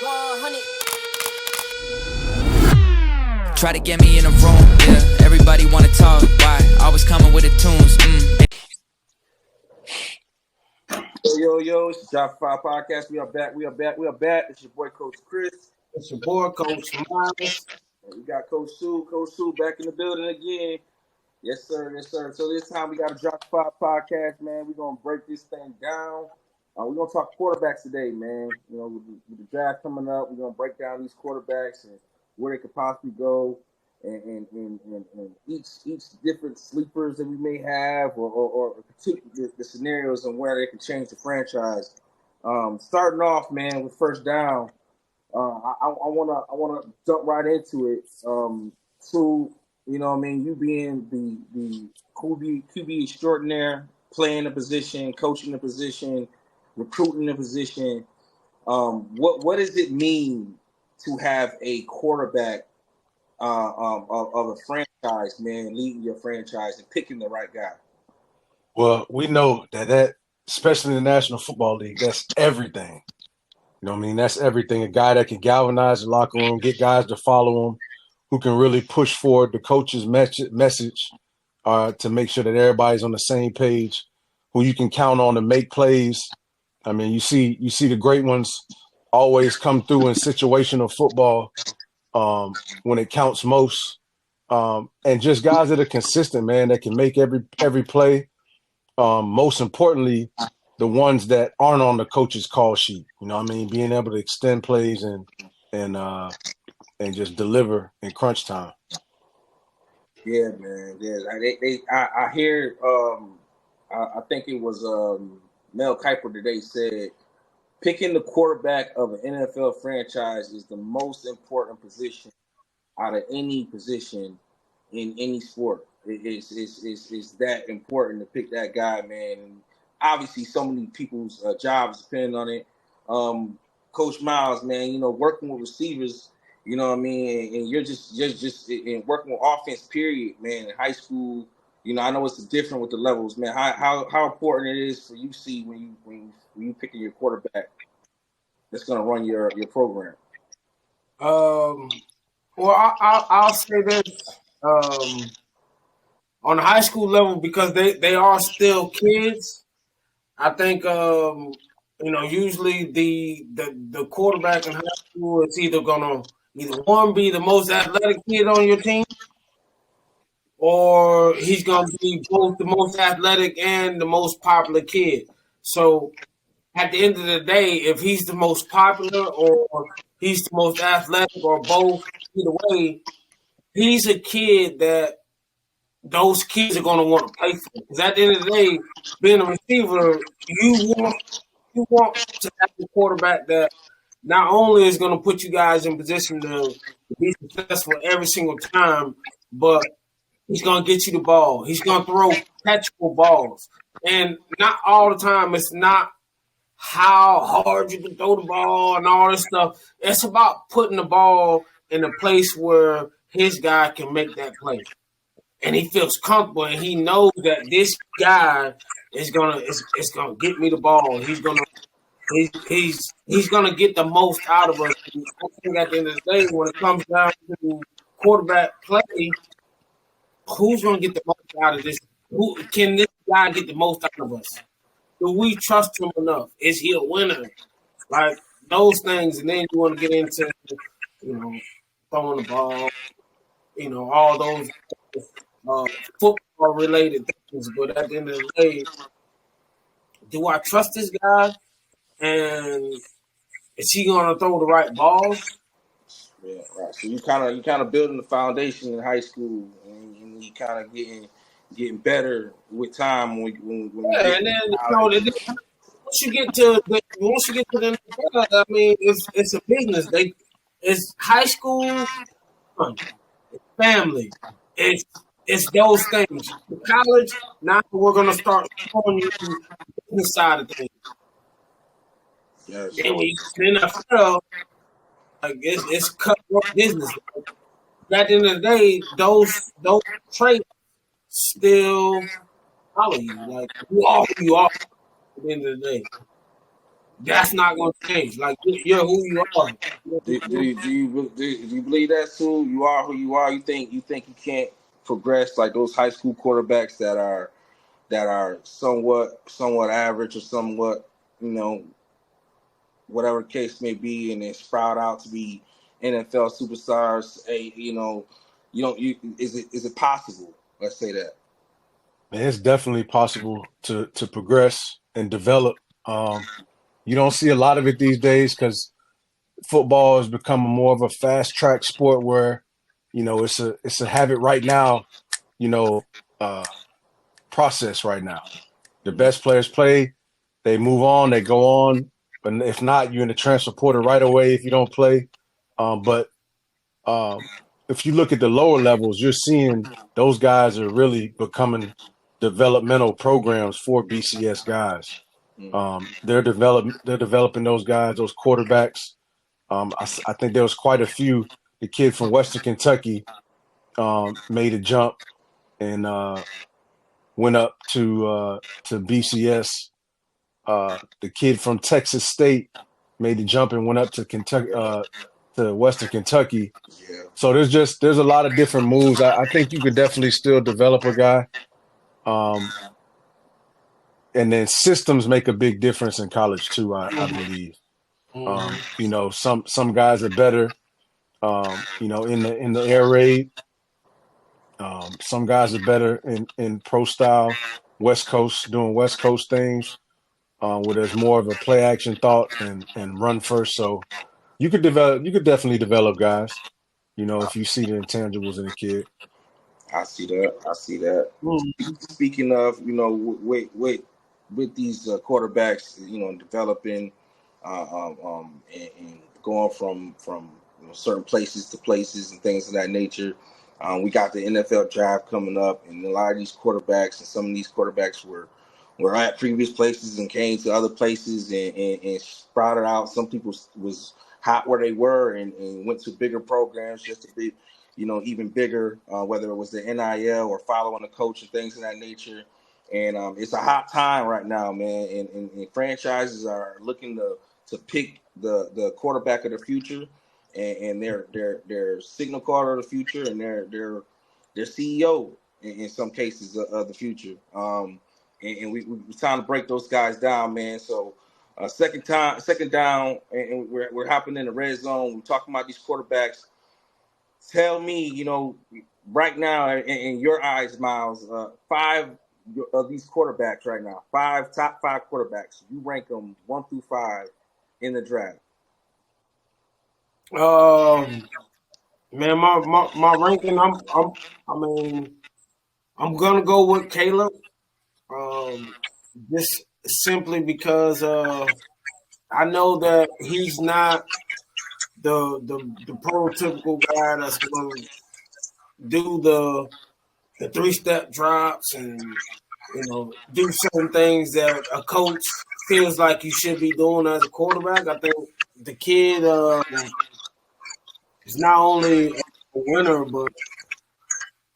Try to get me in a room, yeah. Everybody wanna talk, why? Always coming with the tunes, Yo, it's the Drop 5 Podcast. We are back. It's your boy, Coach Chris. It's your boy, Coach Miles. And we got Coach Sue back in the building again. Yes, sir. So this time we got a Drop 5 Podcast, man. We're going to break this thing down. We're going to talk quarterbacks today, man. You know, with the draft coming up, we're going to break down these quarterbacks and where they could possibly go. And each different sleepers that we may have, or the scenarios and where they can change the franchise. Starting off, man, with first down, I wanna jump right into it. So you know, what I mean, you being the QB extraordinaire, playing the position, coaching the position, recruiting the position. What does it mean to have a quarterback of a franchise, man, leading your franchise and picking the right guy? Well, we know that especially in the National Football League, that's everything. You know what I mean? That's everything. A guy that can galvanize the locker room, get guys to follow him, who can really push forward the coach's message to make sure that everybody's on the same page, who you can count on to make plays. I mean, you see the great ones always come through in situational football when it counts most. And just guys that are consistent, man, that can make every play. Most importantly, the ones that aren't on the coach's call sheet. You know what I mean? Being able to extend plays and just deliver in crunch time. Yeah, man. Yeah, I hear. I think it was Mel Kiper today said picking the quarterback of an NFL franchise is the most important position out of any position in any sport. It's that important to pick that guy, man. And obviously, so many people's jobs depend on it. Coach Miles, man, you know, working with receivers, you know what I mean, and you're just in working with offense, period, man. In high school, you know, I know it's different with the levels, man. How important it is for you see when you picking your quarterback that's going to run your program. Well, I'll say this. On the high school level, because they are still kids, I think usually the quarterback in high school is either one be the most athletic kid on your team, or he's gonna be both the most athletic and the most popular kid. So at the end of the day, if he's the most popular or he's the most athletic or both, either way, he's a kid that those kids are going to want to play for. Because at the end of the day, being a receiver, you want to have a quarterback that not only is going to put you guys in position to be successful every single time, but he's going to get you the ball. He's going to throw catchable balls. And not all the time, it's not how hard you can throw the ball and all this stuff. It's about putting the ball in a place where his guy can make that play. And he feels comfortable, and he knows that this guy is gonna get me the ball. He's gonna get the most out of us. And I think at the end of the day, when it comes down to quarterback play, who's gonna get the most out of this? Who can this guy get the most out of us? Do we trust him enough? Is he a winner? Like those things, and then you want to get into, you know, throwing the ball, you know, all those football related things. But at the end of the day, do I trust this guy? And is he gonna throw the right balls? Yeah, right. So you kind of building the foundation in high school, and you kind of getting better with time when and then once you get to the NFL, I mean, it's a business. It's high school, it's family, it's those things. College, now we're gonna start showing you the business side of things. Yes. And when you in the NFL, like it's cutthroat business. At the end of the day, those traits still follow you. Like you are who you are. At the end of the day, that's not going to change. Like you're who you are. Do you believe that, Sue? You are who you are. You think you can't progress like those high school quarterbacks that are somewhat average or somewhat, you know, whatever the case may be, and then sprout out to be NFL superstars. You don't. Is it possible? Let's say that. Man, it's definitely possible to progress and develop. You don't see a lot of it these days because football has become more of a fast track sport where, it's a have it right now, you know, uh, process right now. The best players play, they move on, they go on. But if not, you're in the transfer portal right away if you don't play. But if you look at the lower levels, you're seeing those guys are really becoming developmental programs for BCS guys. They're developing those guys, those quarterbacks. I think there was quite a few. The kid from Western Kentucky made a jump and went up to BCS. The kid from Texas State made the jump and went up to Kentucky to Western Kentucky. Yeah, So there's a lot of different moves. I think you could definitely still develop a guy. Um, and then systems make a big difference in college too. I believe. Some guys are better. In the air raid. Some guys are better in pro style, West Coast doing West Coast things, where there's more of a play action thought and run first. So you could definitely develop guys. If you see the intangibles in a kid. I see that. I see that. Speaking of, with these quarterbacks, developing, and going from certain places to places and things of that nature. We got the NFL draft coming up, and a lot of these quarterbacks and some of these quarterbacks were at previous places and came to other places and sprouted out. Some people was hot where they were and went to bigger programs just to be, even bigger, whether it was the NIL or following the coach and things of that nature. And it's a hot time right now, man. And franchises are looking to pick the quarterback of the future, and their signal caller of the future, and their CEO in some cases of the future. And we're trying to break those guys down, man. So second down, and we're hopping in the red zone. We're talking about these quarterbacks. Tell me, right now in your eyes, Miles, five of these quarterbacks right now, top five quarterbacks. You rank them 1 through 5 in the draft. Man, my ranking, I mean, I'm gonna go with Caleb. Just simply because I know that he's not the prototypical guy that's gonna do the 3-step drops and do certain things that a coach feels like you should be doing as a quarterback. I think the kid is not only a winner, but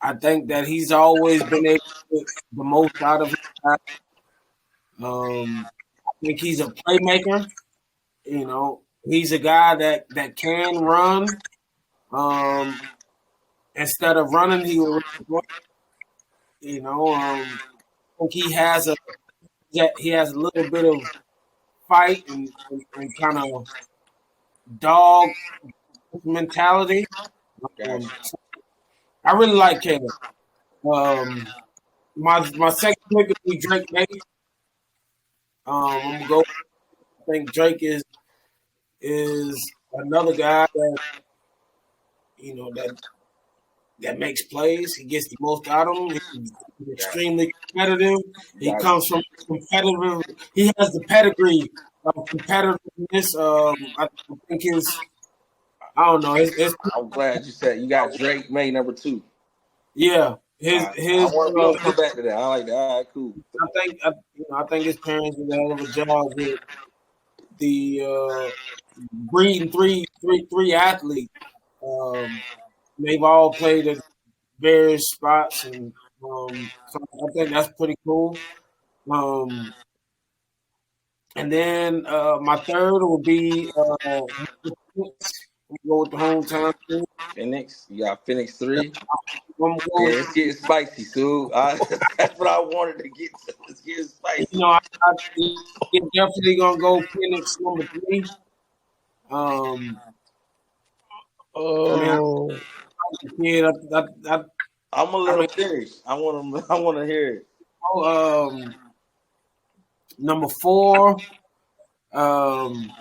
I think that he's always been able to get the most out of him. I think he's a playmaker. He's a guy that can run. Instead of running, he will run. I think he has a little bit of fight and kind of dog mentality. Gotcha. So I really like Caleb. My second pick would be Drake May. I'm gonna go. I think Drake is another guy that that makes plays. He gets the most out of them. He's extremely competitive. He Gotcha. comes from competitive. He has the pedigree of competitiveness. I think I don't know. I'm glad you said you got Drake May number 2. Yeah. I want we're gonna come back to that. I like that. All right, cool. I think his parents did a hell of a job with the breeding three athletes. They've all played at various spots, and so I think that's pretty cool. Um, And then my third will be we go with the hometown team. Phoenix. You got Phoenix 3. I'm gonna go Yeah, with, it's getting spicy, Sue. That's what I wanted to get to. It's getting spicy. I'm definitely gonna go Phoenix number 3. Um, I mean, Oh, I'm a kid. I'm gonna I let mean, him finish. I want him. I want to hear it. number 4. Um,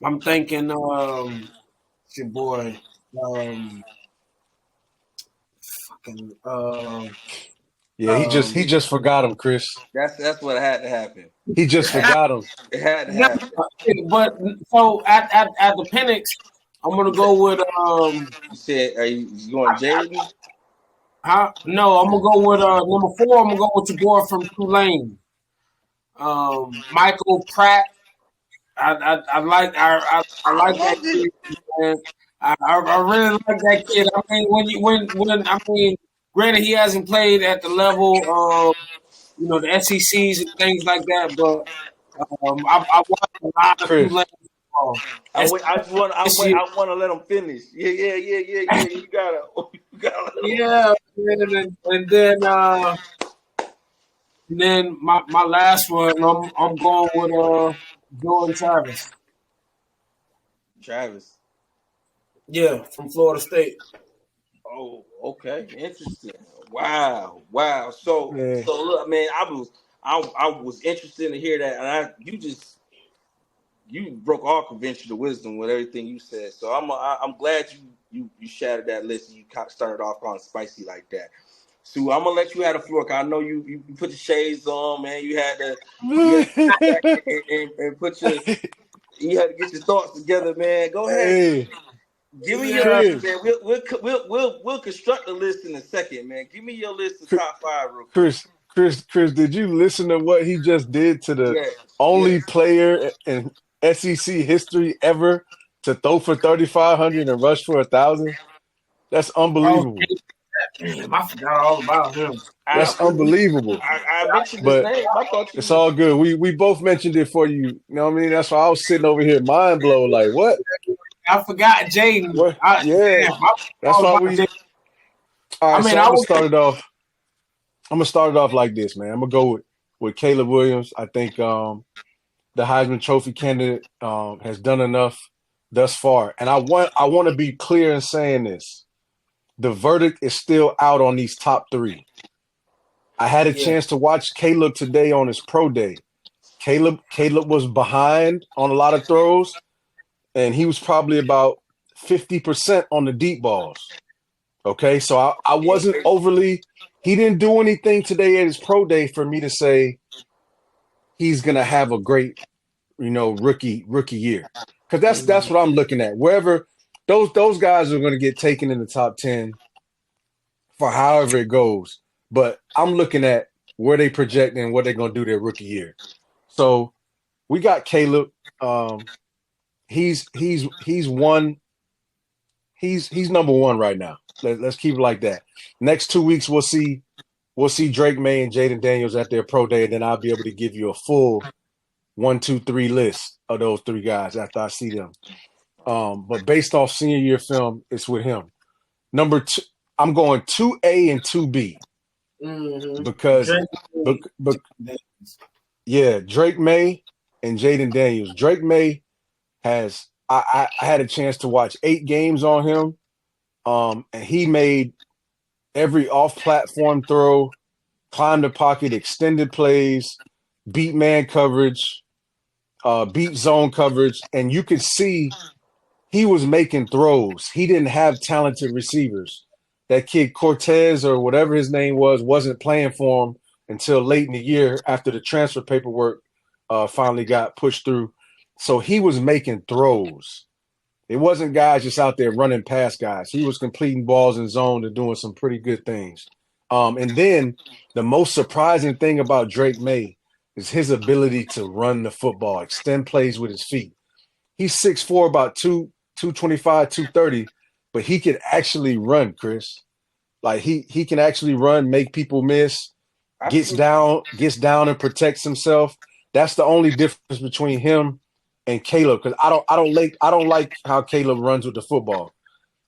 I'm thinking, it's your boy, um, fucking, yeah. He just forgot him, Chris. That's what had to happen. He It just had, forgot him. it had to yeah, happen. but so at the Penix, I'm gonna go with You said, are you going Jaden? no, I'm gonna go with number 4. I'm gonna go with your boy from Tulane, Michael Pratt. I I like that love it. kid, man. I really like that kid. I mean, when I mean, granted he hasn't played at the level of the SECs and things like that, but I watched a lot of Chris, Tulane football. I wait. I just want. I This wait. year. I want to let him finish. Yeah. You gotta. You gotta let him finish. Yeah, and then my last one, I'm going with Jordan Travis. Travis. Yeah, from Florida State. Oh, okay. Interesting. Wow. So man, so look, man. I was interested to hear that, and you broke all conventional wisdom with everything you said. So I'm glad you shattered that list and you started off on spicy like that. So I'm gonna let you have the floor. 'Cause I know you put your shades on, man. You had to sit back and put you had to get your thoughts together, man. Go ahead. hey, Give me your Yeah, list, Chris, man. We'll construct the list in a second, man. Give me your list of top 5 real quick. Chris, did you listen to what he just did to the Yes. only player in SEC history ever to throw for 3,500 and rush for 1,000? That's oh unbelievable. damn, I forgot all about him. I, That's unbelievable. I mentioned his But name. I thought it's you. all good. We both mentioned it for you. You know what I mean? That's why I was sitting over here mind blown. Like what? I forgot Jaden. What? Yeah. Damn, I forgot That's all why about we. Jaden. All I right. mean, So I I'm gonna was start it off. I'm gonna start it off like this, man. I'm gonna go with Caleb Williams. I think the Heisman Trophy candidate has done enough thus far, and I want to be clear in saying this. The verdict is still out on these top 3. I had a yeah. chance to watch Caleb today on his pro day. Caleb was behind on a lot of throws, and he was probably about 50% on the deep balls. Okay, so I wasn't overly. He didn't do anything today at his pro day for me to say he's gonna have a great, rookie year. Because that's what I'm looking at. Wherever those guys are gonna get taken in the top 10 for however it goes. But I'm looking at where they project and what they're gonna do their rookie year. So we got Caleb. He's one. He's number one right now. Let's keep it like that. Next 2 weeks we'll see Drake May and Jaden Daniels at their pro day, and then I'll be able to give you a full 1, 2, 3 list of those 3 guys after I see them. But based off senior year film, it's with him. Number 2, I'm going 2A and 2B because, but yeah, Drake May and Jaden Daniels. Drake May has I had a chance to watch 8 games on him, and he made every off-platform throw, climbed the pocket, extended plays, beat man coverage, beat zone coverage, and you could see he was making throws. He didn't have talented receivers. That kid Cortez or whatever his name was wasn't playing for him until late in the year after the transfer paperwork finally got pushed through. So he was making throws. It wasn't guys just out there running past guys. He was completing balls in zone and doing some pretty good things. And then the most surprising thing about Drake May is his ability to run the football, extend plays with his feet. He's 6'4", about 225, 230, but he can actually run, Chris. Like he can actually run, make people miss. gets see. down and protects himself. That's the only difference between him and Caleb, because I don't like how Caleb runs with the football.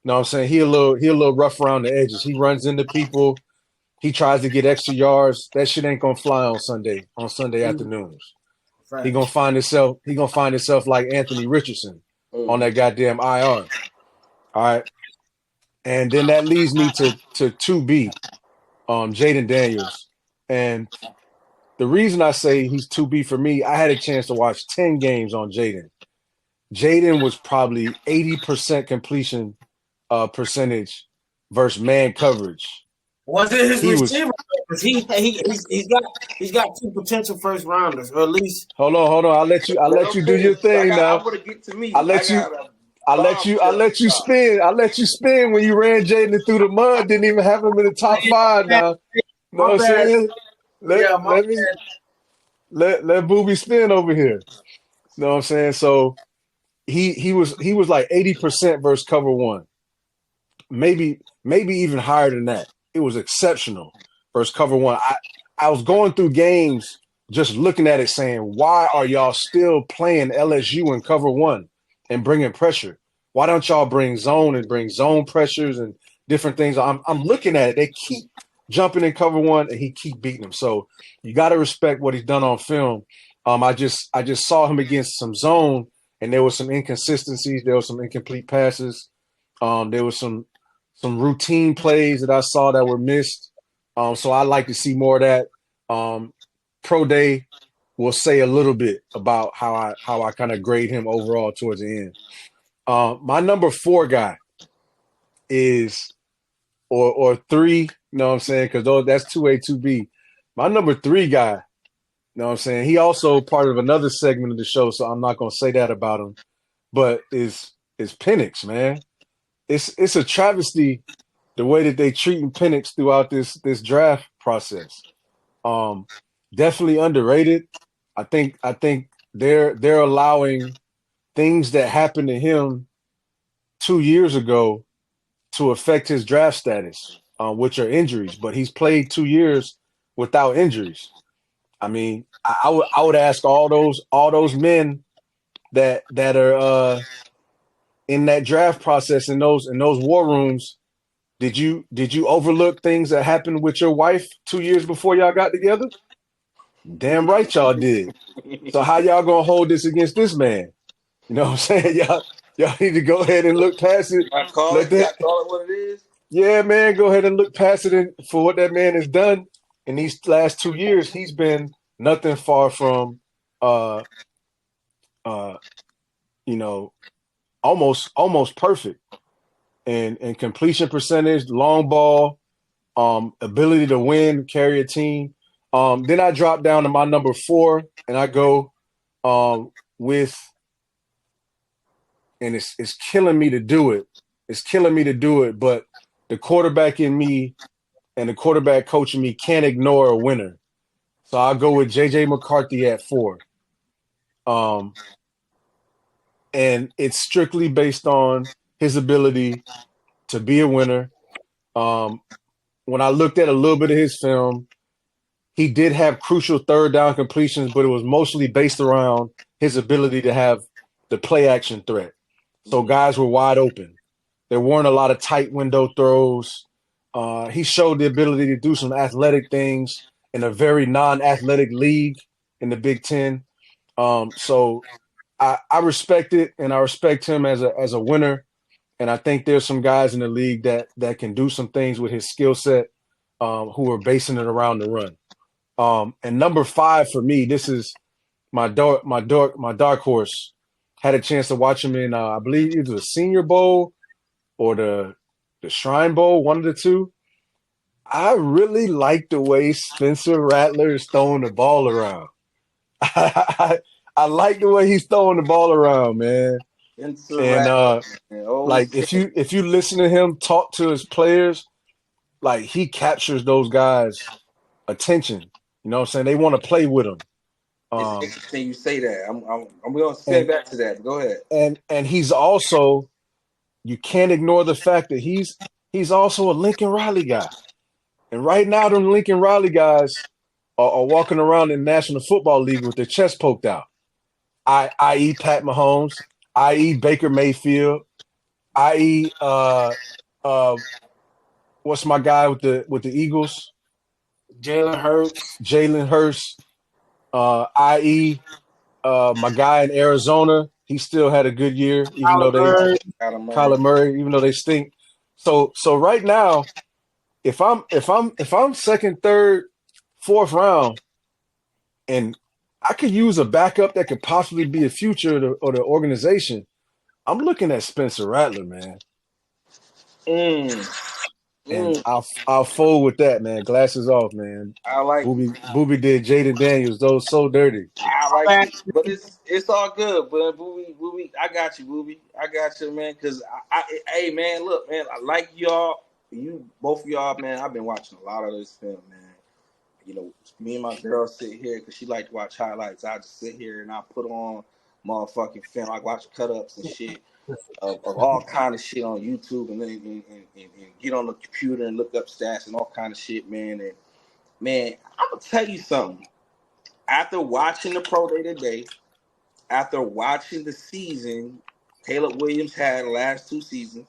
You know what I'm saying? He a little rough around the edges. He runs into people. He tries to get extra yards. That shit ain't gonna fly on Sunday afternoons. He Facts. gonna find himself like Anthony Richardson on that goddamn IR. All right. And then that leads me to 2B, Jaden Daniels. And the reason I say he's 2B for me, I had a chance to watch 10 games on Jaden. Jaden was probably 80% completion percentage versus man coverage. Was it his He was receiver? Because he's got two potential first rounders, or at least hold on. I'll let you do your thing now. I'm gonna get to me. I'll let you spin. I'll let you spin when you ran Jaden through the mud, didn't even have him in the top 5 now. You know what I'm saying? Let Booby spin over here. You know what I'm saying? So he was like 80% versus cover 1. Maybe even higher than that. It was exceptional versus cover 1. I was going through games just looking at it saying, why are y'all still playing LSU in cover 1 and bringing pressure? Why don't y'all bring zone and bring zone pressures and different things? I'm looking at it. They keep jumping in cover 1 and he keep beating them. So you got to respect what he's done on film. I just saw him against some zone and there was some inconsistencies. There was some incomplete passes. There was some routine plays that I saw that were missed. So I like to see more of that. Pro Day will say a little bit about how I kind of grade him overall towards the end. My number 4 guy is or 3, you know what I'm saying? Because that's 2A, 2B. My number 3 guy, you know what I'm saying? He also part of another segment of the show, so I'm not gonna say that about him. But is Penix, man. It's a travesty the way that they treating Penix throughout this draft process. Definitely underrated. I think they're allowing things that happened to him 2 years ago to affect his draft status, which are injuries. But he's played 2 years without injuries. I mean, I would ask all those men that are in that draft process in those war rooms. Did you overlook things that happened with your wife 2 years before y'all got together? Damn right y'all did. So how y'all gonna hold this against this man? You know what I'm saying? Y'all need to go ahead and look past it. Call it what it is. Yeah, man, go ahead and look past it for what that man has done in these last 2 years. He's been nothing far from almost perfect. And completion percentage, long ball, ability to win, carry a team. Then I drop down to my number 4, and I go with, and it's killing me to do it. It's killing me to do it, but the quarterback in me and the quarterback coach in me can't ignore a winner. So I'll go with J.J. McCarthy at 4. And it's strictly based on his ability to be a winner. When I looked at a little bit of his film, he did have crucial third down completions, but it was mostly based around his ability to have the play action threat. So guys were wide open. There weren't a lot of tight window throws. He showed the ability to do some athletic things in a very non-athletic league in the Big Ten. So I respect it, and I respect him as a winner. And I think there's some guys in the league that can do some things with his skill set, who are basing it around the run. And number 5 for me, this is my dark horse. Had a chance to watch him in, I believe, either the Senior Bowl or the Shrine Bowl, one of the two. I really like the way Spencer Rattler is throwing the ball around. I like the way he's throwing the ball around, man. Like if you listen to him talk to his players, like he captures those guys' attention. You know what I'm saying? They want to play with him. It's interesting you say that. I'm going to say back to that. Go ahead. And he's also, you can't ignore the fact that he's also a Lincoln Riley guy. And right now, them Lincoln Riley guys, are walking around in the National Football League with their chest poked out. I.e. Pat Mahomes, i.e. Baker Mayfield, i.e. What's my guy with the Eagles? Jalen Hurts, Jalen Hurts, i.e. My guy in Arizona. He still had a good year, even though Kyler they Murray. Kyler Murray, even though they stink. So right now, if I'm second, third, fourth round, and I could use a backup that could possibly be a future of the organization, I'm looking at Spencer Rattler, man. Mm, And mm. I'll fold with that, man. Glasses off, man. I like it. Booby did Jaden Daniels. Those so dirty. I like it, but it's all good. But Booby, I got you, Booby. I got you, man. Cause hey, man, look, man, I like y'all. You both of y'all, man. I've been watching a lot of this film, man. You know, me and my girl sit here because she like to watch highlights. I just sit here and I put on motherfucking film. I watch cut ups and shit of all kind of shit on YouTube, and then and get on the computer and look up stats and all kind of shit, man. And man, I'm gonna tell you something. After watching the pro day today, after watching the season Caleb Williams had the last 2 seasons,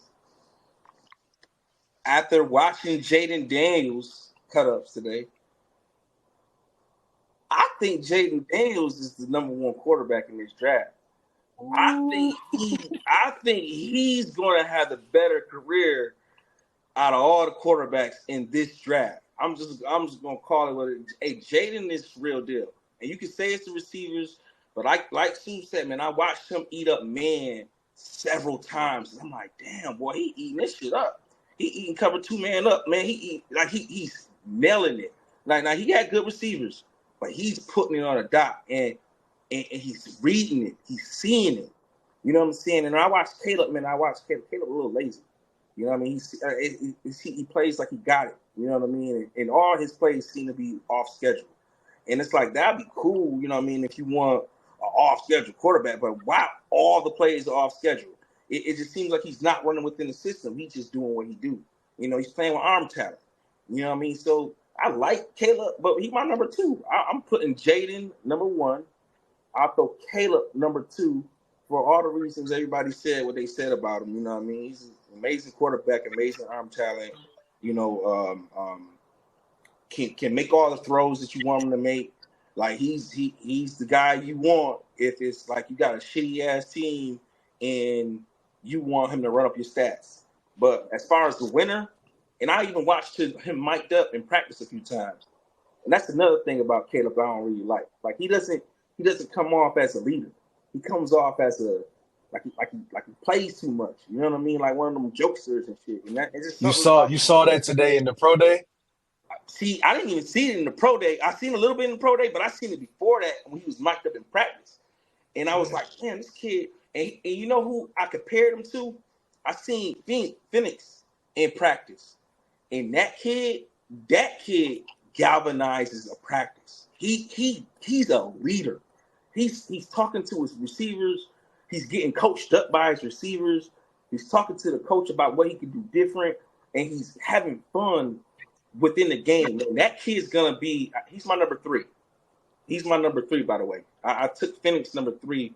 after watching Jaden Daniels cut ups today, I think Jaden Daniels is the number 1 quarterback in this draft. I think he's going to have the better career out of all the quarterbacks in this draft. I'm just gonna call it what it is. Hey, Jaden is real deal. And you can say it's the receivers, but like Sue said, man, I watched him eat up man several times. And I'm like, damn, boy, he eating this shit up. He eating cover 2 man up, man. He's nailing it. Like now he got good receivers, but he's putting it on a dot and he's reading it, he's seeing it. You know what I'm saying? And I watched Caleb, man. Caleb a little lazy. You know what I mean? He plays like he got it. You know what I mean? And all his plays seem to be off schedule. And it's like, that'd be cool, you know what I mean, if you want an off-schedule quarterback. But wow, all the plays are off schedule. It just seems like he's not running within the system. He's just doing what he do. You know, he's playing with arm talent. You know what I mean? So I like Caleb, but he's my number 2. I'm putting Jaden number 1. I'll throw Caleb number 2 for all the reasons everybody said what they said about him. You know what I mean? He's an amazing quarterback, amazing arm talent. You know, can make all the throws that you want him to make. Like he's the guy you want if it's like you got a shitty ass team and you want him to run up your stats. But as far as the winner, and I even watched him mic'd up in practice a few times. And that's another thing about Caleb I don't really like. Like he doesn't come off as a leader. He comes off as like he plays too much. You know what I mean? Like one of them jokesters and shit. And that it's just You saw that today in the pro day? See, I didn't even see it in the pro day. I seen a little bit in the pro day, but I seen it before that when he was mic'd up in practice. And I was like, man, this kid. And you know who I compared him to? I seen Phoenix in practice. And that kid galvanizes a practice. He's a leader. He's talking to his receivers. He's getting coached up by his receivers. He's talking to the coach about what he can do different, and he's having fun within the game. And that kid's gonna be. He's my number 3. He's my number 3, by the way. I took Phoenix number 3,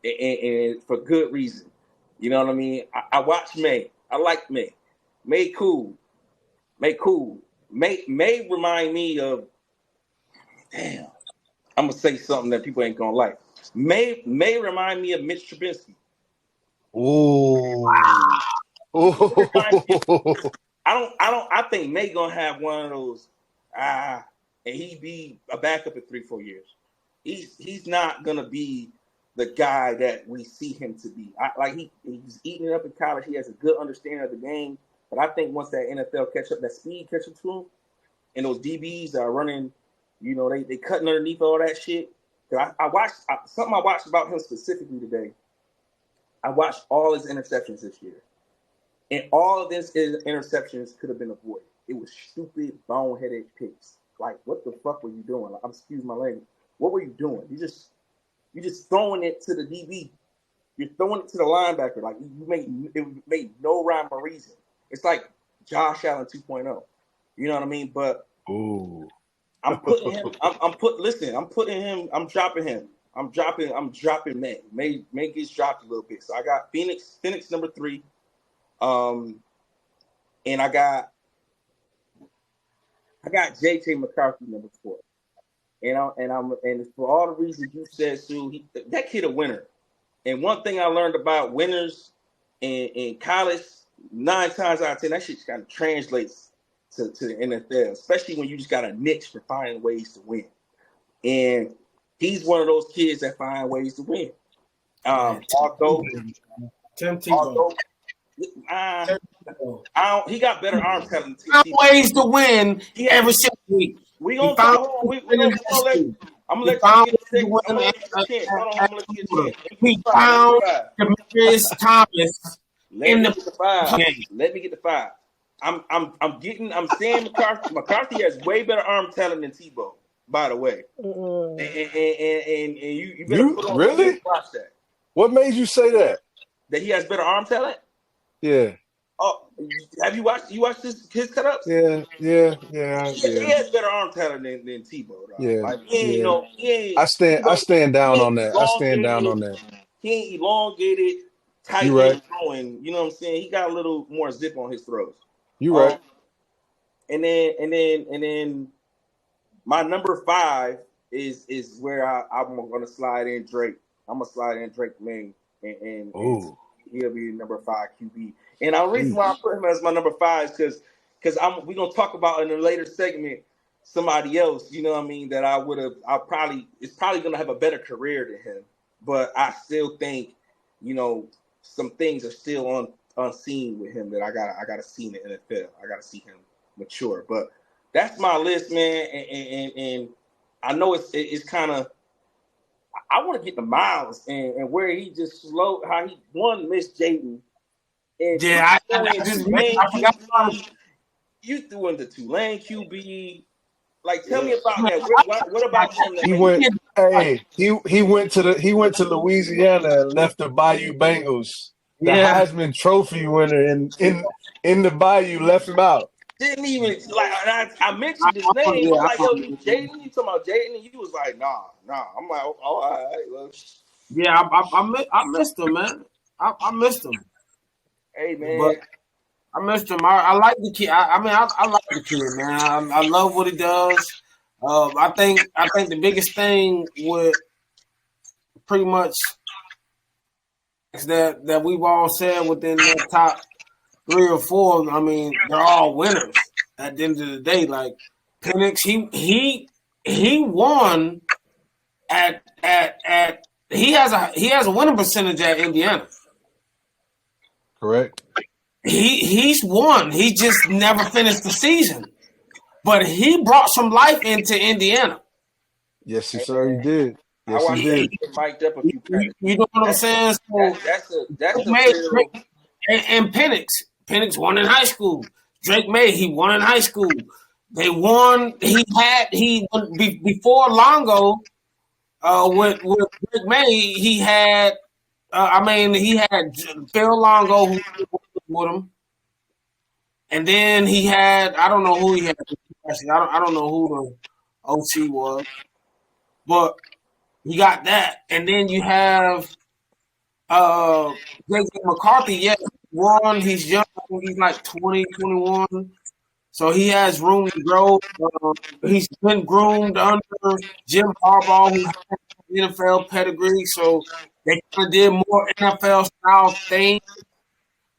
and for good reason. You know what I mean? I watched May. I like May. May cool. May remind me of. Damn. I'm gonna say something that people ain't gonna like. May remind me of Mitch Trubisky. Ooh. I think May gonna have one of those. And he be a backup in 3-4 years. He's not gonna be the guy that we see him to be. He's eating it up in college. He has a good understanding of the game. But I think once that NFL that speed catch up to him, and those DBs are running. You know, they cutting underneath all that shit. I watched something I watched about him specifically today. I watched all his interceptions this year. And all of his interceptions could have been avoided. It was stupid, boneheaded picks. Like, what the fuck were you doing? Like, excuse my language. What were you doing? You just throwing it to the DB. You're throwing it to the linebacker. Like, it made no rhyme or reason. It's like Josh Allen 2.0. You know what I mean? But ooh. I'm putting him. I'm put. Listen, I'm putting him. I'm dropping him. I'm dropping May. May gets dropped a little bit. So I got Phoenix number 3. And I got JJ McCarthy number 4. And for all the reasons you said, Sue, that kid a winner. And one thing I learned about winners in college, 9 times out of 10, that shit kind of translates to the NFL, especially when you just got a niche for finding ways to win. And he's one of those kids that find ways to win. Although he got better arm talent. Ways to win every single week. I'm gonna let you get a chance. Hold on, I'm gonna let you get a chance. He found Demaryius Thomas in the 5. Let me get the 5. I'm saying McCarthy has way better arm talent than Tebow, by the way. And you better put on really watch that. What made you say that? That he has better arm talent? Yeah. Oh, have you watched his cut-ups? Yeah. He has better arm talent than Tebow. Dog. Yeah. Like, I stand down on that. He ain't elongated, tight right. throwing. You know what I'm saying? He got a little more zip on his throws. You right. And then my number 5 is where I'm gonna slide in Drake. I'm gonna slide in Drake May and he'll be number 5 QB. And the reason why I put him as my number 5 is because we're gonna talk about in a later segment somebody else, you know what I mean, that it's probably gonna have a better career than him. But I still think, some things are still unseen with him that I gotta see in the NFL. I gotta see him mature. But that's my list, man. And I know it's kind of. I want to get the Miles and where he just slowed, how he missed Jaden. Yeah, I forgot. You threw into Tulane QB. Like, tell me about that. What about him? He went to Louisiana and left the Bayou Bengals. The Heisman Trophy winner in the Bayou left him out. Didn't even I mentioned his name. I was like, yo, Jaden, you talking about Jaden? And you was like, nah. I'm like, oh, all right, well. Yeah, I missed him, man. I missed him. Hey, man. But I missed him. I like the kid. I like the kid, man. I love what he does. I think the biggest thing with pretty much is that we've all said within the top 3 or 4. I mean, they're all winners at the end of the day. Like Penix, he won at he has a winning percentage at Indiana. Correct. He's won. He just never finished the season. But he brought some life into Indiana. Yes, sir, he did. Yes, he did. Mic'd up a few times. You know what I'm saying? So that's and Penix won in high school. Drake May, he won in high school. They won. Before Longo with Drake May, he had Phil Longo who was with him, and then he had I don't know who he had. Actually, I don't know who the OC was, but you got that, and then you have JJ McCarthy. Yeah, won. He's young. He's like 20, 21. So he has room to grow. He's been groomed under Jim Harbaugh, who has NFL pedigree. So they kind of did more NFL style things.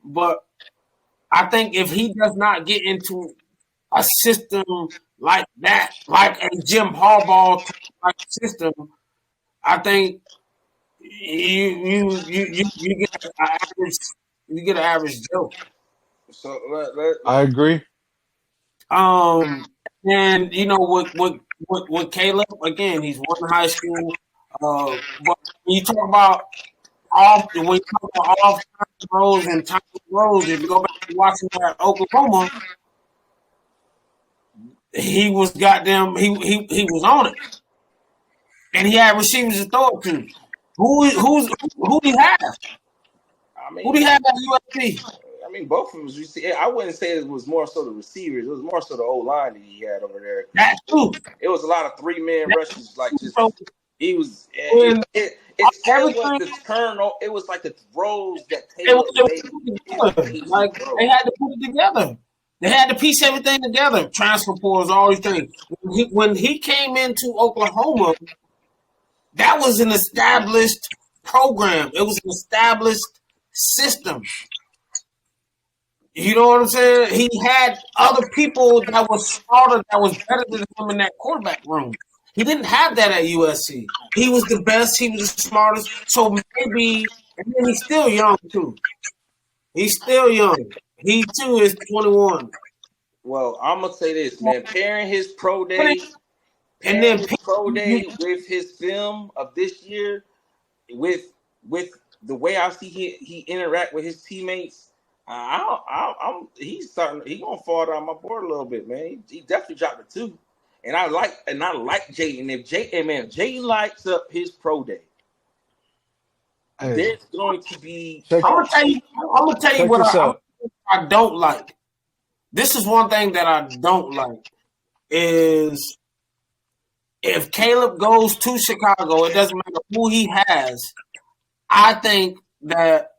But I think if he does not get into a system like that, like a Jim Harbaugh type system, I think you get an average Joe. So I agree. And with Caleb, again, he's won in high school. But when you talk about off throws and time throws, if you go back to watching at Oklahoma, he was goddamn. He was on it, and he had receivers to throw it to. Who do he have? I mean, who do he have at USC? I mean, both of them. You see, I wouldn't say it was more so the receivers. It was more so the O line that he had over there. That's true. It was a lot of 3-man rushes. Like just So he was. when It still was everything the turn. It was like the throws that it was, Taylor it made. was put together. Like they had to put it together. They had to piece everything together. Transfer portals, all these things. When he came into Oklahoma, that was an established program. It was an established system. You know what I'm saying? He had other people that was smarter, that was better than him in that quarterback room. He didn't have that at USC. He was the best. He was the smartest. So maybe, and then he's still young too. He's still young. He too is 21. Well, I'm gonna say this, man. Pairing his pro day, And then with his film of this year, with the way I see he interact with his teammates, he's gonna fall down my board a little bit, man. He definitely dropped a 2, and I like Jaden. If Jaden lights up his pro day, there's going to be. I'm gonna tell you what I don't like. This is one thing that I don't like is if Caleb goes to Chicago, it doesn't matter who he has. I think that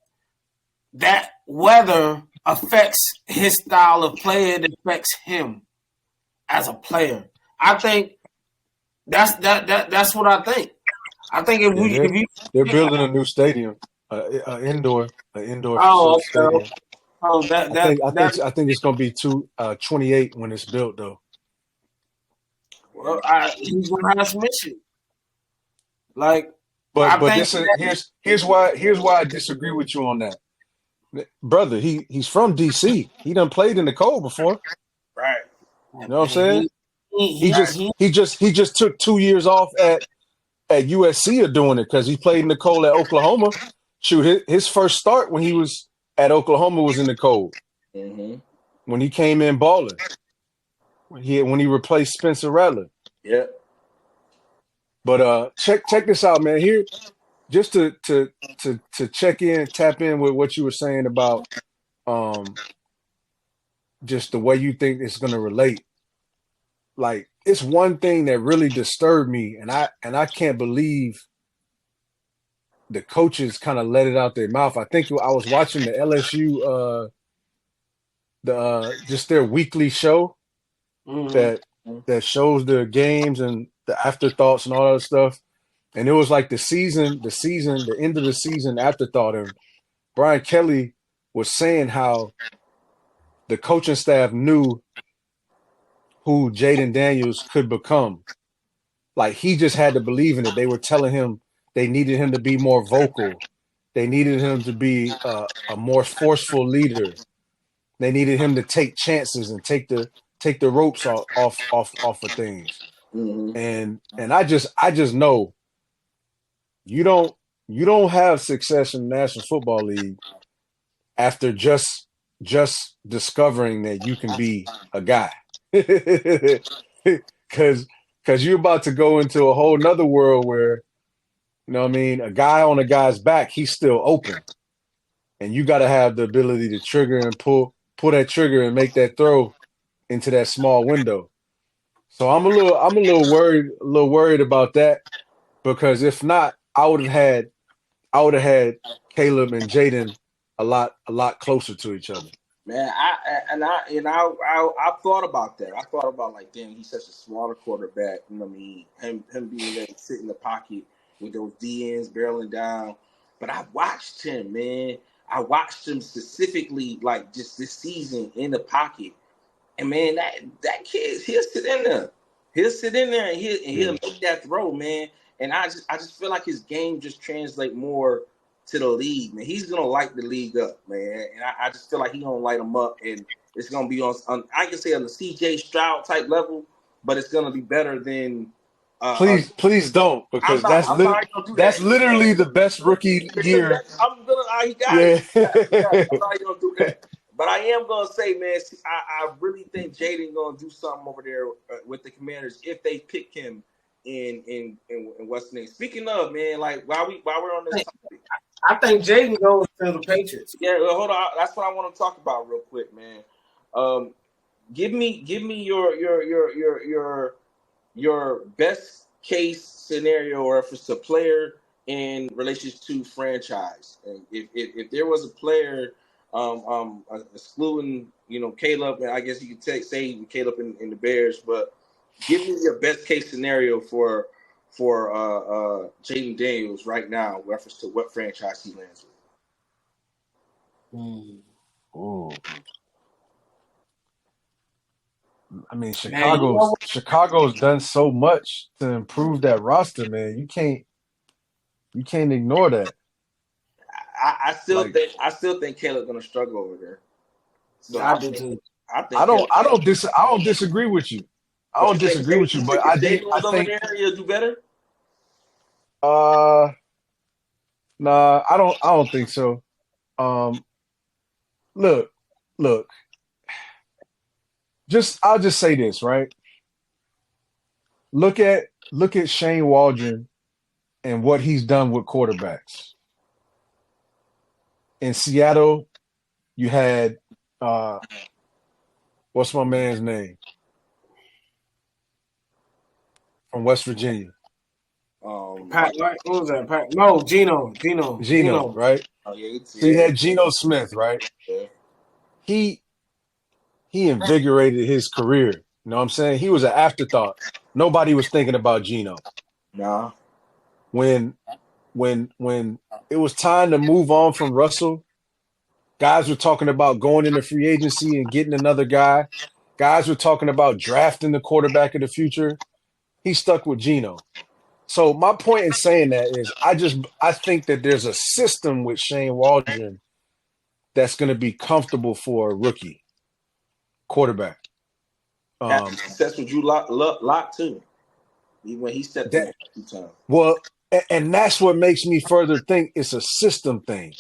weather affects his style of play. It affects him as a player. I think that's what I think. I think they're building a new stadium, an indoor okay. stadium. Oh, I think it's going to be 28 when it's built, though. Well, he's going to have some issues. Like, but here's why I disagree with you on that, brother. He's from DC. He done played in the cold before, right? You know what I'm saying? He just took 2 years off at USC of doing it because he played in the cold at Oklahoma. Shoot, his first start when he was at Oklahoma was in the cold. Mm-hmm. When he came in balling, when he replaced Spencer Rattler. Yeah. But check this out, man. Here, just to check in, tap in with what you were saying about just the way you think it's going to relate. Like, it's one thing that really disturbed me, and I can't believe the coaches kind of let it out their mouth. I think I was watching the LSU just their weekly show that shows the games and the afterthoughts and all that stuff. And it was like the end of the season afterthought. And Brian Kelly was saying how the coaching staff knew who Jaden Daniels could become. Like, he just had to believe in it. They were telling him they needed him to be more vocal. They needed him to be a more forceful leader. They needed him to take chances and take the ropes off of things. Mm-hmm. And I just know you don't have success in the National Football League after just discovering that you can be a guy. Because you're about to go into a whole nother world where, you know what I mean, a guy on a guy's back, he's still open. And you got to have the ability to trigger and pull that trigger and make that throw into that small window. So I'm a little worried about that, because if not, I would have had Caleb and Jaden a lot closer to each other. Man, I thought about that. I thought about, like, damn, he's such a smaller quarterback. You know what I mean? Him being able to sit in the pocket with those DNs barreling down. But I watched him, man. I watched him specifically, like, just this season in the pocket. And, man, that kid, he'll sit in there. And he'll make that throw, man. And I just feel like his game just translates more to the league, man. He's gonna light the league up, man. And I just feel like he's gonna light them up, and it's gonna be on I can say on the CJ Stroud type level, but it's gonna be better than please don't, because that's literally the best rookie year. I'm probably gonna do that. But I am gonna say, man, I really think Jaden gonna do something over there with the Commanders if they pick him in what's the name. Speaking of, man, like while we're on this topic, I think Jaden goes to the Patriots. Yeah, well, hold on. That's what I want to talk about real quick, man. Um, give me your best case scenario, or if it's a player in relation to franchise. And if there was a player, excluding Caleb, and I guess you could say Caleb in the Bears, but give me your best case scenario for Jaden Daniels right now, in reference to what franchise he lands with. Ooh. I mean, Man, you know Chicago's done so much to improve that roster, man. You can't ignore that. I Like, still think Caleb's gonna struggle over there. So I do too. I think Caleb, I don't disagree with you. I but don't disagree with you, you but think if Jaden was over think there, he'll do better. uh nah, I don't think so. Um look, look, I'll just say this, right? Look at Shane Waldron and what he's done with quarterbacks. In Seattle, you had what's my man's name from West Virginia? Pat, right? What was that? Pat? No, Gino. Geno, right? Oh So you yeah, had Geno Smith, right? yeah. He he invigorated his career. You know what I'm saying? He was an afterthought. Nobody was thinking about Geno. Nah, When when it was time to move on from Russell, guys were talking about going into free agency and getting another guy. Guys were talking about drafting the quarterback of the future. He stuck with Geno. So my point in saying that is I think that there's a system with Shane Waldron that's going to be comfortable for a rookie quarterback. had success with Drew Lock too. When he stepped in That there 2 times. well, and that's what makes me further think it's a system thing.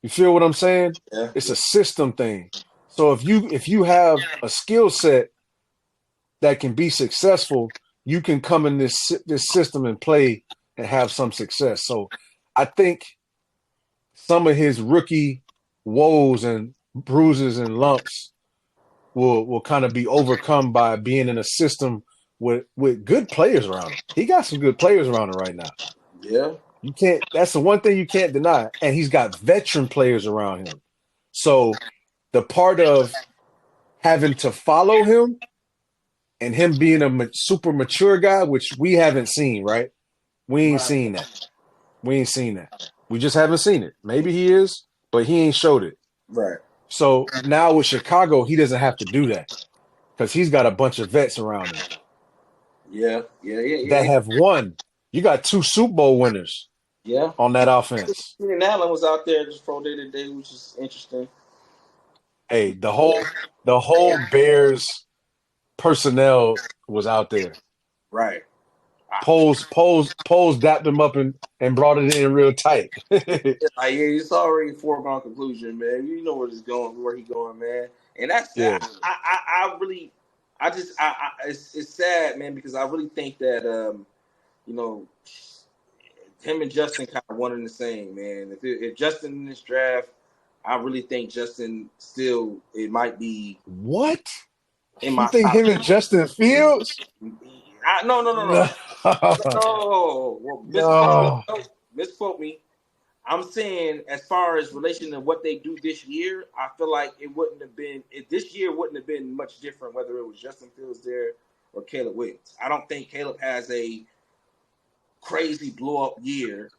You feel what I'm saying? Yeah, It's a system thing. So if you have a skill set that can be successful, you can come in this system and play and have some success. So I think some of his rookie woes and bruises and lumps will kind of be overcome by being in a system with good players around him. He got some good players around him right now. yeah, You can't. That's the one thing you can't deny. And he's got veteran players around him. So the part of having to follow him and him being a super mature guy, which we haven't seen, right? We ain't seen that. We ain't seen that. We just haven't seen it. Maybe he is, but he ain't showed it. right. So now with Chicago, he doesn't have to do that because he's got a bunch of vets around him Yeah. that have won. You got 2 Super Bowl winners Yeah. on that offense. Keenan Allen was out there just pro day to day, which is interesting. Hey, the whole Bears personnel was out there. Right. Poles dapped him up and brought it in real tight. Yeah, it's already a foregone conclusion, man. You know where he's going, man. And that's Yeah. I really, it's sad, man, because I really think that you know, him and Justin kind of one and the same, man. If Justin in this draft, I really think Justin still it might be What? in You my think top. him and Justin Fields? No. No. No. No. Misquote me. I'm saying, as far as relation to what they do this year, I feel like this year wouldn't have been much different whether it was Justin Fields there or Caleb Williams. I don't think Caleb has a crazy blow up year.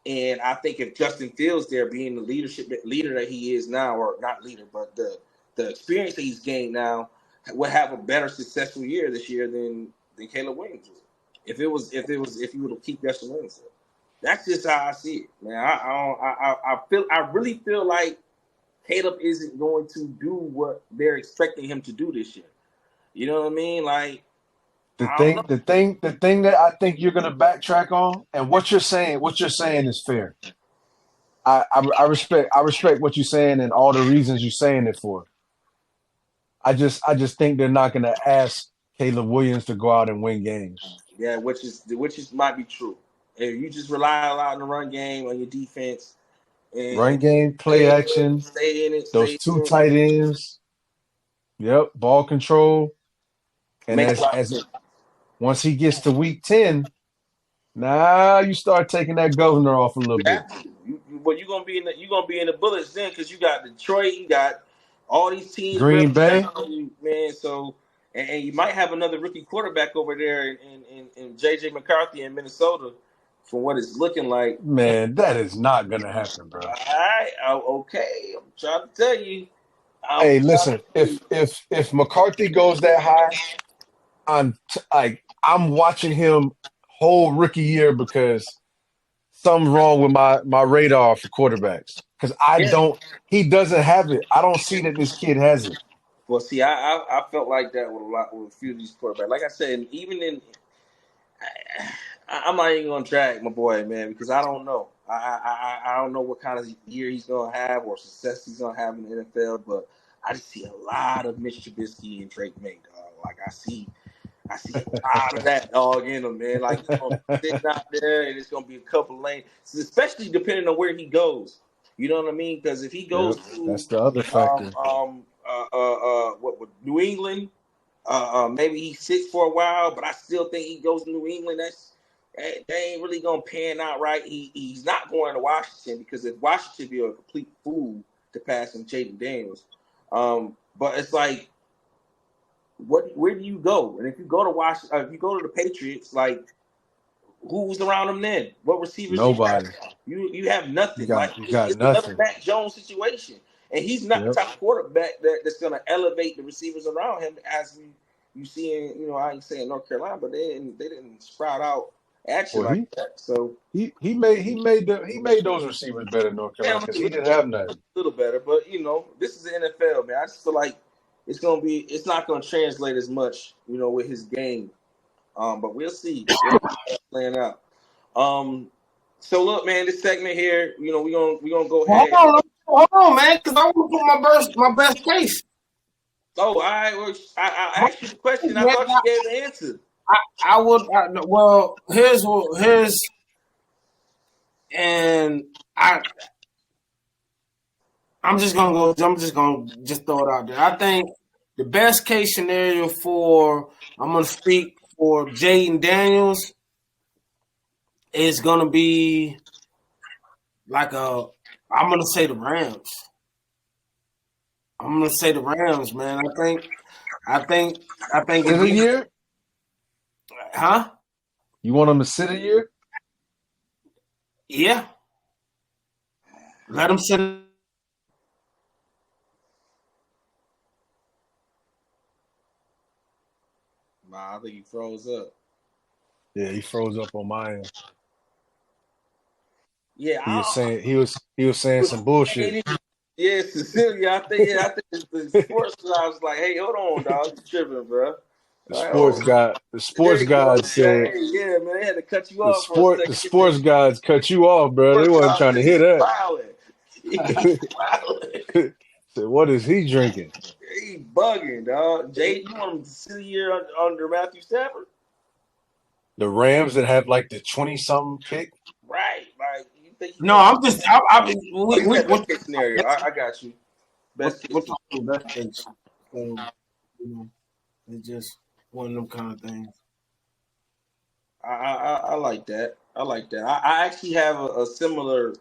And I think if Justin Fields there being the leader that he is now, or not leader, but the experience that he's gained now, would have a better successful year this year than Caleb Williams would. If you would keep Justin Williams there. That's just how I see it, man. I really feel like Caleb isn't going to do what they're expecting him to do this year. You know what I mean? Like, I don't know. The thing that I think you're gonna backtrack on, and what you're saying is fair. I respect what you're saying and all the reasons you're saying it for. I just think they're not gonna ask Caleb Williams to go out and win games. Yeah, which is might be true. if you just rely a lot on the run game on your defense Run and game, play action, stay in it, those two tight ends. Yep, ball control. And makes a lot of as sense. once he gets to week 10, now you start taking that governor off a little You bit. have to. But you're gonna be in the bullets then because you got Detroit, you got all these teams really Green Bay, on you, man. So and you might have another rookie quarterback over there in JJ McCarthy in Minnesota, from what it's looking like. man, that is not gonna happen, bro. All right, okay. I'm trying to tell you. Hey, listen, if McCarthy goes that high, I'm watching him whole rookie year because something's wrong with my radar for quarterbacks. Because Yeah. he doesn't have it. I don't see that this kid has it. Well, see, I felt like that with a few of these quarterbacks. Like I said, even in I'm not even gonna drag my boy, man, because I don't know. I don't know what kind of year he's gonna have or success he's gonna have in the NFL, but I just see a lot of Mitch Trubisky and Drake May, dog. Like I see a lot of that dog in him, man. Like he's gonna sit out there and it's gonna be a couple lanes, especially depending on where he goes. You know what I mean? Because if he goes Yep, to that's the other factor. New England. Maybe he sits for a while, but I still think he goes to New England. They ain't really gonna pan out right. He's not going to Washington because if Washington be a complete fool to pass him Jaden Daniels. But it's like, where do you go? And if you go to Washington, if you go to the Patriots, like who's around him then? What receivers? Nobody. You have nothing. You got It's another nothing. Mac Jones situation, and he's not the type of quarterback that's going to elevate the receivers around him as you see in I ain't saying North Carolina, but they didn't sprout out action like that. So he made those receivers better in North Carolina because he didn't have nothing. A little better, but this is the NFL, man. I just feel like it's not gonna translate as much, with his game. But we'll see. Playing out. So look, man, this segment here, we gonna go ahead. Hold on, man, because I want to put my best case. Oh, all right. Well, I asked you the question. I thought you gave the answer. I would. Well, here's, and I'm just gonna go. I'm just gonna throw it out there. I think the best case scenario I'm gonna speak for Jaden Daniels is gonna be like I'm gonna say the Rams. I'm gonna say the Rams, man. I think. Sit a year? Huh? You want him to sit a year? Yeah. Let him sit. Nah, I think he froze up. Yeah, he froze up on my end. Yeah, he was saying some bullshit. Yeah, Cecilia. I think the sports guy was like, "Hey, hold on, dog, you tripping, bro." The sports god said, "Yeah, man, they had to cut you off for a second." The sports gods cut you off, bro. They wasn't trying to hear that. So what is he drinking? He bugging, dog. Jay, you want him to sit a year under Matthew Stafford? The Rams that have like the 20-something pick, right? Like you think? No, I'm just. Best case scenario. I got you. Best case. So, it's just one of them kind of things. I like that. I actually have a similar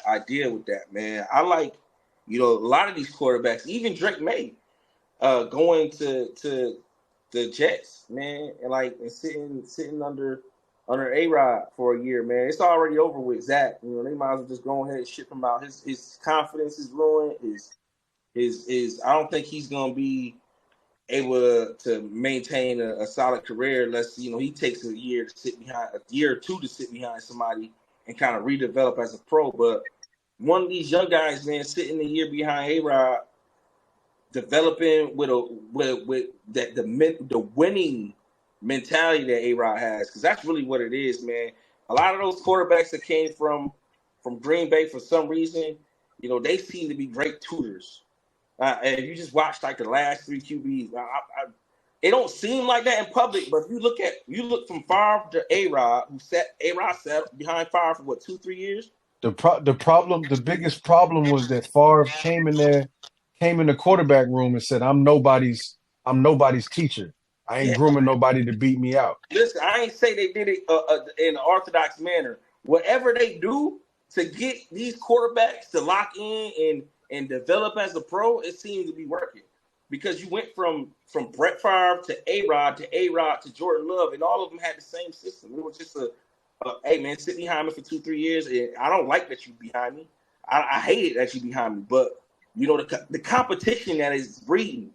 idea with that, man. I like, a lot of these quarterbacks, even Drake May, going to the Jets, man, and sitting under A-Rod for a year, man. It's already over with Zach. They might as well just go ahead and ship him out. His confidence is ruined. His I don't think he's gonna be able to maintain a solid career unless he takes a year or two to sit behind somebody and kind of redevelop as a pro. But one of these young guys, man, sitting a year behind A-Rod, developing with the winning mentality that A-Rod has, because that's really what it is, man. A lot of those quarterbacks that came from Green Bay for some reason, they seem to be great tutors. And if you just watch like the last three QBs, It don't seem like that in public, but if you look from Favre to A-Rod, A-Rod sat behind Favre for what 2-3 years. The biggest problem was that Favre came in the quarterback room and said, I'm nobody's teacher. I ain't Yeah, grooming nobody to beat me out." listen, I ain't say they did it in an orthodox manner. Whatever they do to get these quarterbacks to lock in and develop as a pro, it seems to be working. Because you went from Brett Favre to A-Rod to Jordan Love, and all of them had the same system. It was just hey man, sit behind me for 2-3 years. And I don't like that you behind me. I hate it that you behind me. But you know the competition that is breeding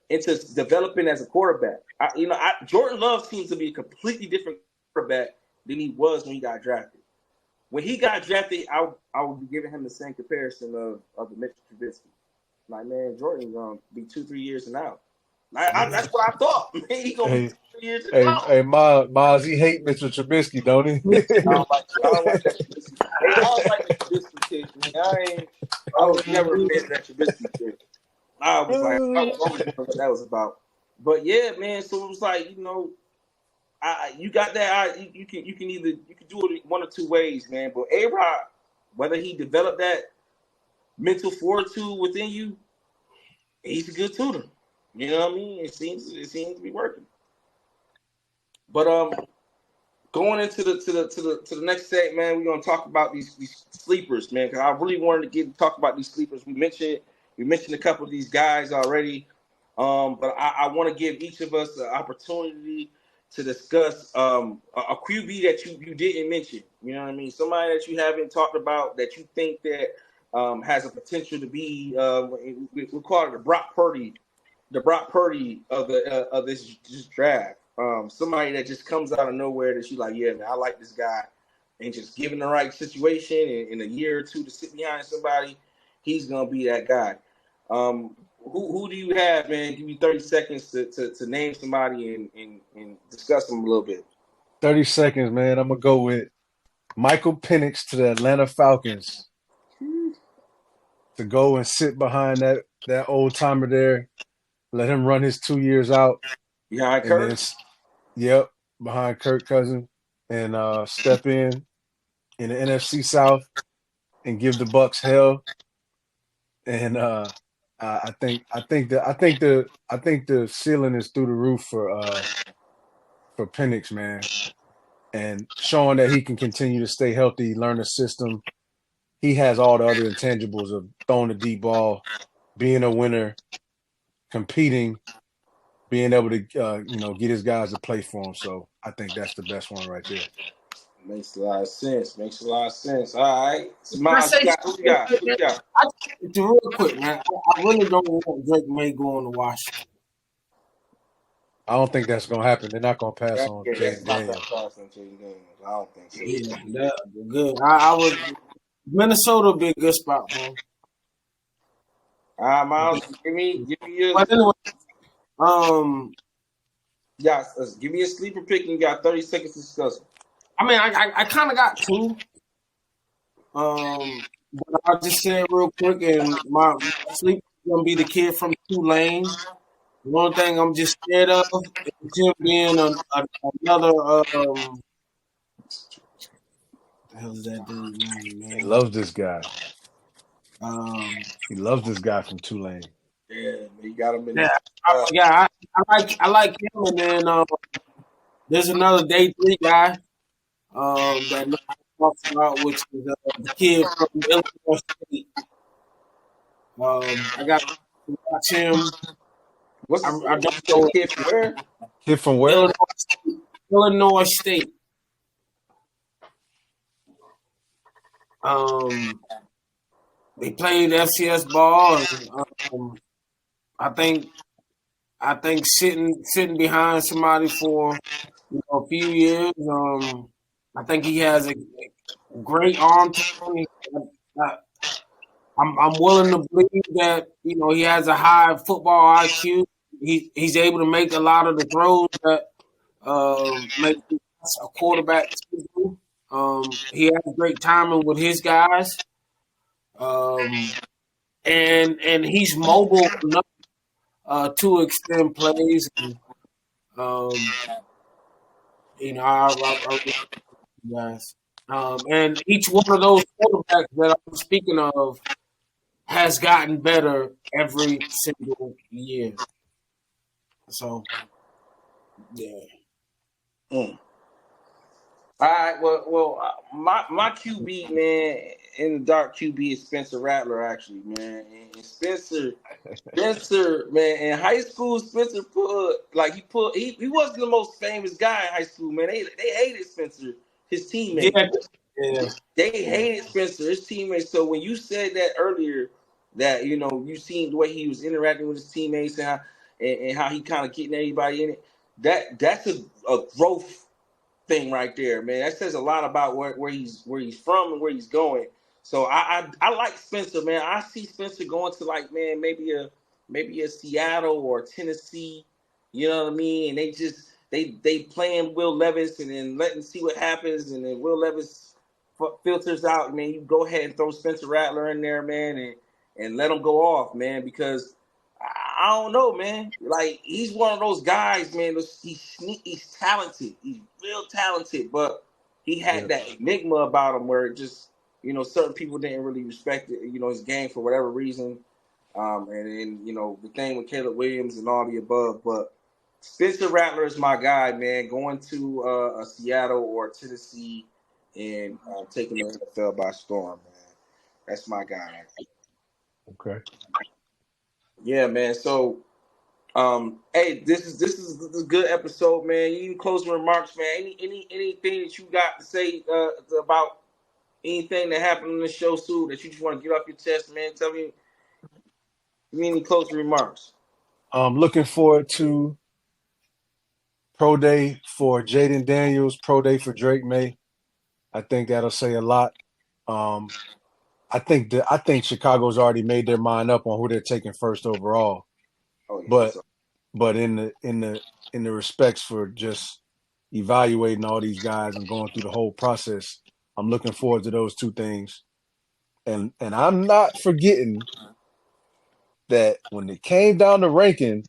into developing as a quarterback. Jordan Love seems to be a completely different quarterback than he was when he got drafted. When he got drafted, I would be giving him the same comparison of the Mitchell Trubisky. Like, man, Jordan's gonna be 2-3 years and out. That's what I thought. Man, he gonna be 2-3 years and out. Hey, Miles, he hate Mitchell Trubisky, don't he? I don't like that Trubisky. Hey, I don't like the Trubisky kick, man. I was never a fan of that Trubisky kick. I was always what that was about. But yeah, man. So it was like, you got that. You can do it one or two ways, man. But A-Rod, whether he developed that mental fortitude within you, he's a good tutor. You know what I mean? It seems to be working. But going into the next segment, man, we're gonna talk about these sleepers, man. Because I really wanted to talk about these sleepers. We mentioned a couple of these guys already, but I want to give each of us an opportunity to discuss a QB that you didn't mention. You know what I mean? Somebody that you haven't talked about that you think that has a potential to be we call it the Brock Purdy of this draft. Somebody that just comes out of nowhere that you like, yeah, man, I like this guy, and just given the right situation in a year or two to sit behind somebody, he's gonna be that guy. Who do you have, man? Give me 30 seconds to name somebody and discuss them a little bit. 30 seconds, man. I'm gonna go with Michael Penix to the Atlanta Falcons to go and sit behind that old timer there. Let him run his 2 years out. Behind Kirk? Yep, behind Kirk Cousins, and step in the NFC South and give the Bucks hell. And I think the ceiling is through the roof for Penix, man, and showing that he can continue to stay healthy, learn the system. He has all the other intangibles of throwing the deep ball, being a winner, competing, being able to get his guys to play for him. So I think that's the best one right there. Makes a lot of sense. All right. So Miles, who you got? Real quick, man. I really don't want Drake May going to Washington. I don't think that's gonna happen. They're not gonna pass on Jaden Daniels. I don't think so. Yeah, that's good. I would Minnesota be a good spot for him. All right, Miles, give me your. But anyway, give me a sleeper pick, and you got 30 seconds to discuss it. I mean, I kind of got two. But I'll just say it real quick, and my sleeper is gonna be the kid from Tulane. The one thing I'm just scared of is him being another. The hell is that dude's name, man? He loves this guy. He loves this guy from Tulane. Yeah, he got him in. Yeah, I like him, and then there's another day 3 guy that nobody talks about, which is the kid from Illinois State. I got to watch him. I don't know kid from where? Kid from where? Illinois State. They played FCS ball, and I think sitting behind somebody for a few years. I think he has a great arm talent. I'm willing to believe that he has a high football IQ. He's able to make a lot of the throws that make a quarterback do. He has great timing with his guys, and he's mobile enough to extend plays. And I guys. And each one of those quarterbacks that I'm speaking of has gotten better every single year. So, yeah. Mm. All right, my QB man in the dark QB is Spencer Rattler actually, man. And Spencer, man, in high school, Spencer he wasn't the most famous guy in high school, man. They hated Spencer, his teammates. Yeah, yeah, They yeah. hated Spencer, his teammates. So when you said that earlier, that you seen the way he was interacting with his teammates and how he kind of getting everybody in it, that's a growth thing right there, man. That says a lot about where he's from and where he's going. So I like Spencer, man. I see Spencer going to like, man, maybe a Seattle or Tennessee. You know what I mean? And they playing Will Levis and then letting see what happens, and then Will Levis filters out. Man, you go ahead and throw Spencer Rattler in there, man, and let him go off, man, because I don't know, man. Like, he's one of those guys, man. He's talented. He's real talented, but he had that enigma about him where it just, certain people didn't really respect it, his game for whatever reason. And then, the thing with Caleb Williams and all the above. But Spencer Rattler is my guy, man. Going to a Seattle or Tennessee and taking the NFL by storm, man. That's my guy. Okay. Yeah, man. So, hey, this is a good episode, man. You closing remarks, man. Anything that you got to say about anything that happened in the show, Sue, that you just want to get off your chest, man? Tell me. Give me any closing remarks. I'm looking forward to Pro Day for Jaden Daniels, Pro Day for Drake May. I think that'll say a lot. I think Chicago's already made their mind up on who they're taking first overall. Oh yeah. But but in the respects for just evaluating all these guys and going through the whole process, I'm looking forward to those two things. And I'm not forgetting that when it came down to ranking,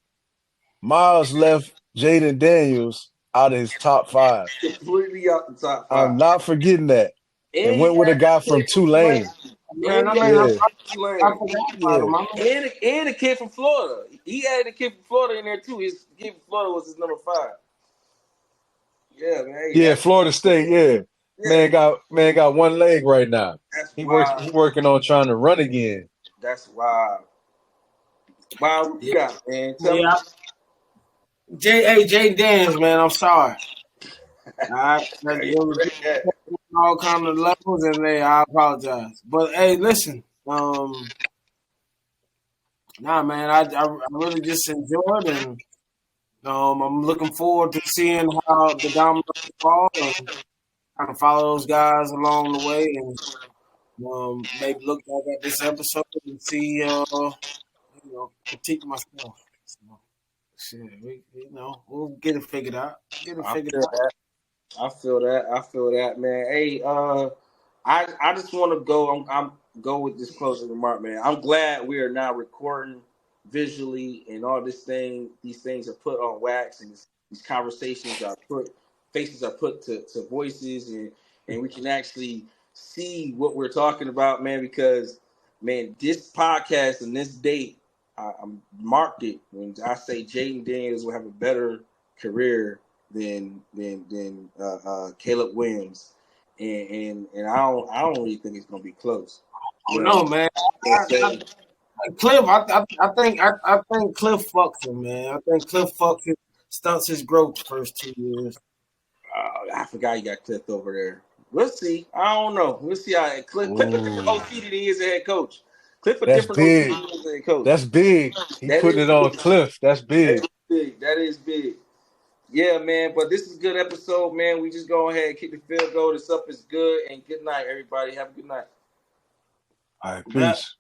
Miles left Jaden Daniels out of his top 5. Completely out the top 5. I'm not forgetting that. And went with a guy from Tulane. Man, I forgot about him. And a kid from Florida. He added a kid from Florida in there too. His kid from Florida was his number 5. Yeah, man. Yeah, Florida State. Yeah. Man got one leg right now. That's wild. He working on trying to run again. That's wild. Wow, what you got, man? Tell me. Jay Daniels, man. I'm sorry. All right, all kind of levels, and I apologize. But hey, listen, nah, man, I really just enjoyed, and I'm looking forward to seeing how the dominoes fall and kind of follow those guys along the way, and maybe look back at this episode and see, critique myself. So, shit, we'll get it figured out. I feel that, man. Hey, I just want to go. I'm go with this closing remark, man. I'm glad we are now recording visually, and all these things are put on wax, and these conversations faces are put to voices, and we can actually see what we're talking about, man. Because, man, this podcast and this date, I'm marked it when I say Jaden Daniels will have a better career than Caleb Williams, and I don't really think it's gonna be close. No, man. Cliff, I think Cliff fucks him, man. I think Cliff stunts his growth the first 2 years. I forgot you got Cliff over there. We'll see. I don't know. We'll see how Cliff a different OC than he is a head coach. Cliff a different OC than he is a head coach. That's big. He putting it on Cliff. That's big. That is big. Yeah, man. But this is a good episode, man. We just go ahead and kick the field goal. This up is good, and good night, everybody. Have a good night. All right, peace.